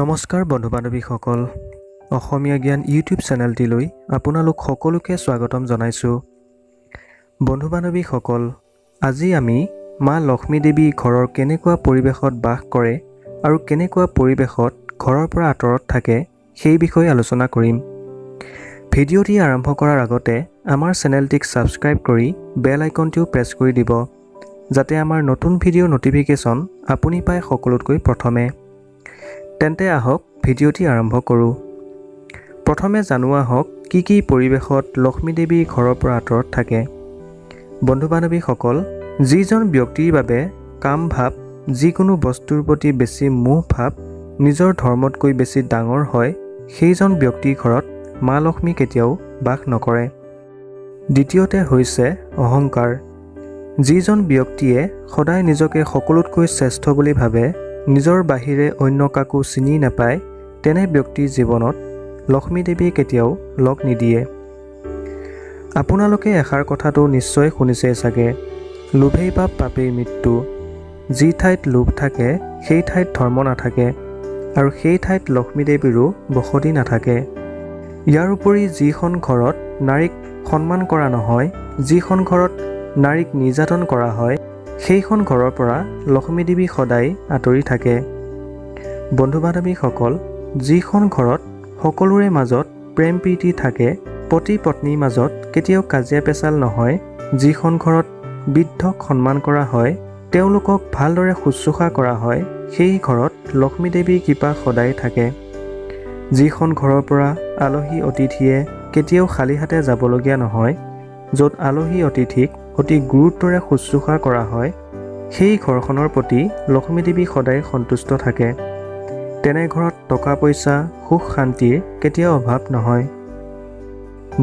নমস্কাৰ বন্ধু বান্ধৱীসকল, অসমীয়া জ্ঞান ইউটিউব চেনেলটিলৈ আপোনালোক সকলোকে স্বাগতম জনাইছোঁ। বন্ধু বান্ধৱীসকল, আজি আমি মা লক্ষ্মী দেৱী ঘৰৰ কেনেকুৱা পৰিৱেশত বাস কৰে আৰু কেনেকুৱা পৰিৱেশত ঘৰৰ পৰা আঁতৰত থাকে সেই বিষয়ে আলোচনা কৰিম। ভিডিঅ'টি আৰম্ভ কৰাৰ আগতে আমাৰ চেনেলটিক ছাবস্ক্ৰাইব কৰি বেল আইকনটিও প্ৰেছ কৰি দিব, যাতে আমাৰ নতুন ভিডিঅ'ৰ ন'টিফিকেশ্যন আপুনি পায় সকলোতকৈ প্ৰথমে। তেন্তে আহক ভিডিঅ'টি আৰম্ভ কৰোঁ। প্ৰথমে জানোৱা হওক কি পৰিৱেশত লক্ষ্মী দেৱী ঘৰৰ পৰা আঁতৰত থাকে। বন্ধু বান্ধৱীসকল, যিজন ব্যক্তিৰ বাবে কাম ভাৱ, যিকোনো বস্তুৰ প্ৰতি বেছি মোহ ভাৱ নিজৰ ধৰ্মতকৈ বেছি ডাঙৰ হয়, সেইজন ব্যক্তিৰ ঘৰত মা লক্ষ্মী কেতিয়াও বাস নকৰে। দ্বিতীয়তে হৈছে অহংকাৰ। যিজন ব্যক্তিয়ে সদায় নিজকে সকলোতকৈ শ্ৰেষ্ঠ বুলি ভাবে, নিজৰ বাহিৰে অন্য কাকো চিনি নাপায়, তেনে ব্যক্তিৰ জীৱনত লক্ষ্মী দেৱী কেতিয়াও লগ নিদিয়ে। আপোনালোকে এষাৰ কথাটো নিশ্চয় শুনিছেই চাগে, লোভেই পাপ পাপেই মৃত্যু। যি ঠাইত লোভ থাকে সেই ঠাইত ধৰ্ম নাথাকে, আৰু সেই ঠাইত লক্ষ্মী দেৱীৰো বসতি নাথাকে। ইয়াৰ উপৰি যিখন ঘৰত নাৰীক সন্মান কৰা নহয়, যিখন ঘৰত নাৰীক নিৰ্যাতন কৰা হয়, সেইখন ঘৰৰ পৰা লক্ষ্মী দেৱী সদায় আঁতৰি থাকে। বন্ধু বান্ধৱীসকল, যিখন ঘৰত সকলোৰে মাজত প্ৰেম প্ৰীতি থাকে, পতি পত্নীৰ মাজত কেতিয়াও কাজিয়া পেচাল নহয়, যিখন ঘৰত বৃদ্ধক সন্মান কৰা হয়, তেওঁলোকক ভালদৰে শুশ্ৰূষা কৰা হয়, সেই ঘৰত লক্ষ্মী দেৱীৰ কৃপা সদায় থাকে। যিখন ঘৰৰ পৰা আলহী অতিথিয়ে কেতিয়াও খালী হাতে যাবলগীয়া নহয়, য'ত আলহী অতিথিক অতি গুৰুত্বৰে শুশ্ৰূষা কৰা হয়, সেই ঘৰখনৰ প্ৰতি লক্ষ্মী দেৱী সদায় সন্তুষ্ট থাকে। তেনে ঘৰত টকা পইচা, সুখ শান্তিৰ কেতিয়াও অভাৱ নহয়।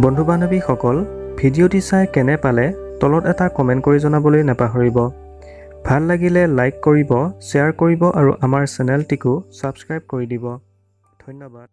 বন্ধু বান্ধৱীসকল, ভিডিঅ'টি চাই কেনে পালে তলত এটা কমেণ্ট কৰি জনাবলৈ নাপাহৰিব। ভাল লাগিলে লাইক কৰিব, শ্বেয়াৰ কৰিব আৰু আমাৰ চেনেলটিকো ছাবস্ক্ৰাইব কৰি দিব। ধন্যবাদ।